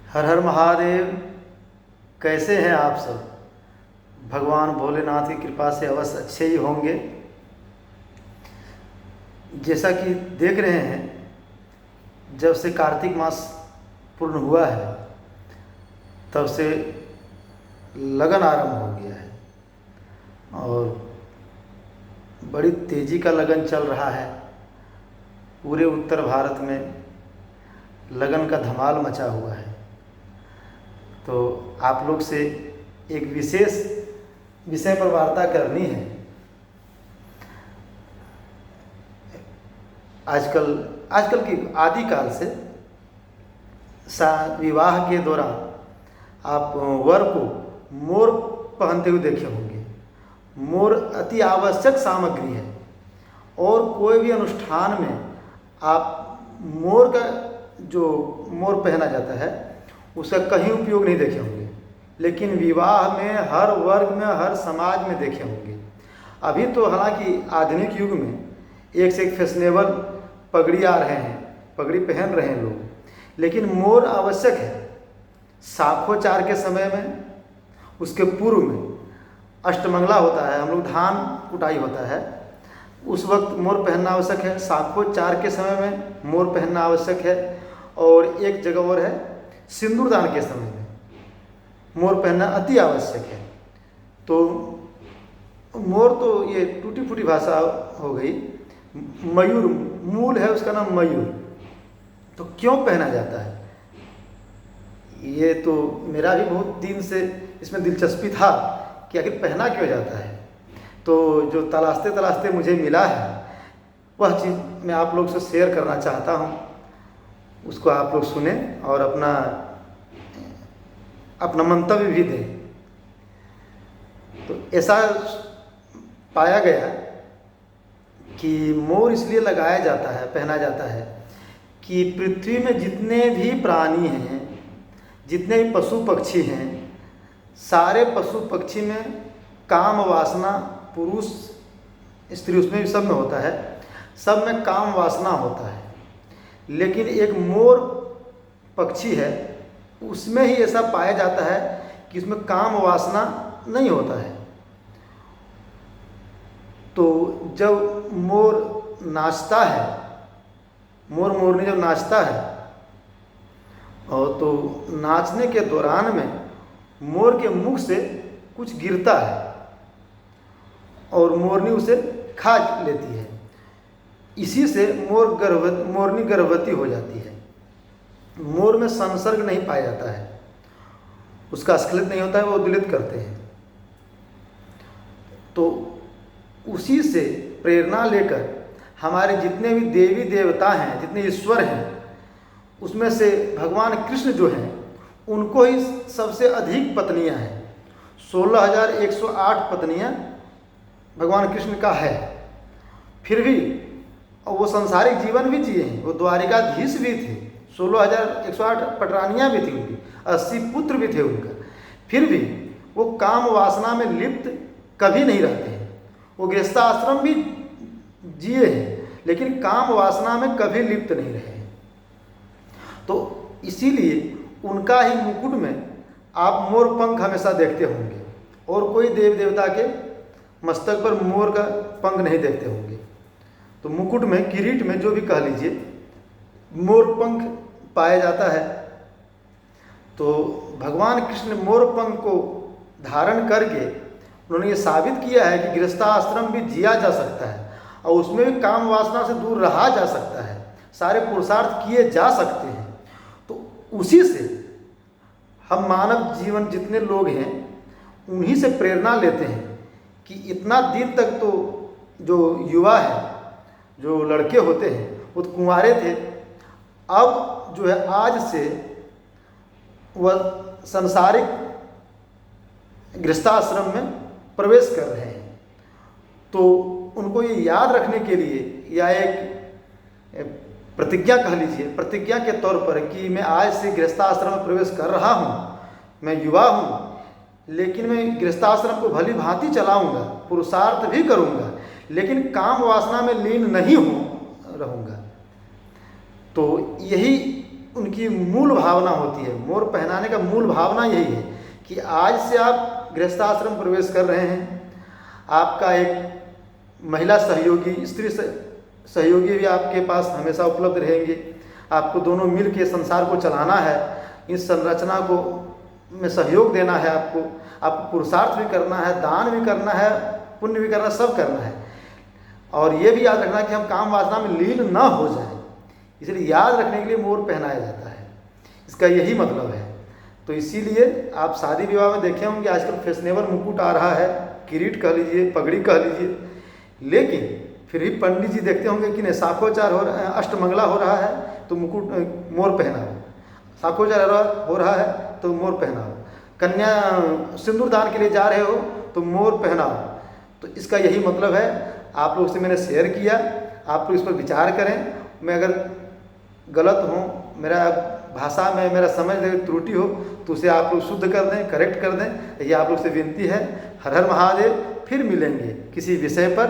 हर हर महादेव। कैसे हैं आप सब? भगवान भोलेनाथ की कृपा से अवश्य अच्छे ही होंगे। जैसा कि देख रहे हैं, जब से कार्तिक मास पूर्ण हुआ है तब से लगन आरंभ हो गया है और बड़ी तेज़ी का लगन चल रहा है। पूरे उत्तर भारत में लगन का धमाल मचा हुआ है। तो आप लोग से एक विशेष विषय पर वार्ता करनी है। आजकल की आदिकाल से विवाह के दौरान आप वर को मोर पहनते हुए देखे होंगे। मोर अति आवश्यक सामग्री है और कोई भी अनुष्ठान में आप मोर का जो मोर पहना जाता है उसका कहीं उपयोग नहीं देखे होंगे, लेकिन विवाह में हर वर्ग में हर समाज में देखे होंगे। अभी तो हालांकि आधुनिक युग में एक से एक फैशनेबल पगड़ी आ रहे हैं, पगड़ी पहन रहे हैं लोग, लेकिन मोर आवश्यक है। साखोचार के समय में, उसके पूर्व में अष्टमंगला होता है, हम लोग धान कुटाई होता है, उस वक्त मोर पहनना आवश्यक है। साखोचार के समय में मोर पहनना आवश्यक है। और एक जगह और है, सिंदूरदान के समय में मोर पहनना अति आवश्यक है। तो मोर तो ये टूटी फूटी भाषा हो गई। मयूर मूल है, उसका नाम मयूर। तो क्यों पहना जाता है, ये तो मेरा भी बहुत दिन से इसमें दिलचस्पी था कि आखिर पहना क्यों जाता है। तो जो तलाशते तलाशते मुझे मिला है वह चीज़ मैं आप लोग से शेयर करना चाहता हूँ। उसको आप लोग सुने और अपना मंतव्य भी दें। तो ऐसा पाया गया कि मोर इसलिए लगाया जाता है, पहना जाता है कि पृथ्वी में जितने भी प्राणी हैं, जितने भी पशु पक्षी हैं, सारे पशु पक्षी में काम वासना, पुरुष स्त्री उसमें भी सब में होता है, सब में काम वासना होता है। लेकिन एक मोर पक्षी है, उसमें ही ऐसा पाया जाता है कि उसमें काम वासना नहीं होता है। तो जब मोर नाचता है, मोर मोरनी जब नाचता है और तो नाचने के दौरान में मोर के मुख से कुछ गिरता है और मोरनी उसे खा लेती है। इसी से मोरनी गर्भवती हो जाती है। मोर में संसर्ग नहीं पाया जाता है, उसका स्खलित नहीं होता है, वो उद्वेलित करते हैं। तो उसी से प्रेरणा लेकर हमारे जितने भी देवी देवता हैं, जितने ईश्वर हैं, उसमें से भगवान कृष्ण जो हैं उनको ही सबसे अधिक पत्नियां हैं। 16,108 पत्नियां भगवान कृष्ण का है। फिर भी वो सांसारिक जीवन भी जिए हैं, वो द्वारिकाधीश भी थे। 16,108 पटरानियाँ भी थी उनकी, 80 पुत्र भी थे उनका। फिर भी वो काम वासना में लिप्त कभी नहीं रहते हैं। वो गृहस्थाश्रम भी जिए हैं, लेकिन काम वासना में कभी लिप्त नहीं रहे हैं। तो इसीलिए उनका ही मुकुट में आप मोर पंख हमेशा देखते होंगे, और कोई देव देवता के मस्तक पर मोर का पंख नहीं देखते होंगे। तो मुकुट में, किरीट में, जो भी कह लीजिए, मोर पंख पाया जाता है। तो भगवान कृष्ण मोर पंख को धारण करके उन्होंने ये साबित किया है कि गृहस्थाश्रम भी जिया जा सकता है और उसमें भी काम वासना से दूर रहा जा सकता है, सारे पुरुषार्थ किए जा सकते हैं। तो उसी से हम मानव जीवन जितने लोग हैं उन्हीं से प्रेरणा लेते हैं कि इतना दिन तक तो जो युवा है, जो लड़के होते हैं, वो तो कुंवारे थे। अब जो है आज से वह सांसारिक गृहस्थाश्रम में प्रवेश कर रहे हैं। तो उनको ये याद रखने के लिए, या एक प्रतिज्ञा कह लीजिए, प्रतिज्ञा के तौर पर कि मैं आज से गृहस्थाश्रम में प्रवेश कर रहा हूँ, मैं युवा हूँ, लेकिन मैं गृहस्थाश्रम को भली भांति चलाऊँगा, पुरुषार्थ भी करूँगा, लेकिन काम वासना में लीन नहीं रहूँगा। तो यही उनकी मूल भावना होती है। मोर पहनाने का मूल भावना यही है कि आज से आप गृहस्थाश्रम प्रवेश कर रहे हैं, आपका एक महिला सहयोगी, स्त्री सहयोगी भी आपके पास हमेशा उपलब्ध रहेंगे। आपको दोनों मिल के संसार को चलाना है, इस संरचना को में सहयोग देना है। आपको पुरुषार्थ भी करना है, दान भी करना है, पुण्य भी करना है, सब करना है। और ये भी याद रखना कि हम काम वासना में लीन ना हो जाए, इसलिए याद रखने के लिए मोर पहनाया जाता है। इसका यही मतलब है। तो इसीलिए आप शादी विवाह में देखे होंगे आजकल फैशनेबल मुकुट आ रहा है, किरीट कह लीजिए, पगड़ी कह लीजिए, लेकिन फिर भी पंडित जी देखते होंगे कि नहीं, साखोचार हो रहा है, अष्टमंगला हो रहा है तो मुकुट मोर पहनाओ, साखोचार हो रहा है तो मोर पहनाओ, कन्या सिंदूर दान के लिए जा रहे हो तो मोर पहनाओ। तो इसका यही मतलब है। आप लोग से मैंने शेयर किया, आप लोग इस पर विचार करें। मैं अगर गलत हूँ, मेरा भाषा में मेरा समझ में त्रुटि हो तो उसे आप लोग शुद्ध कर दें, करेक्ट कर दें। ये आप लोग से विनती है। हर हर महादेव। फिर मिलेंगे किसी विषय पर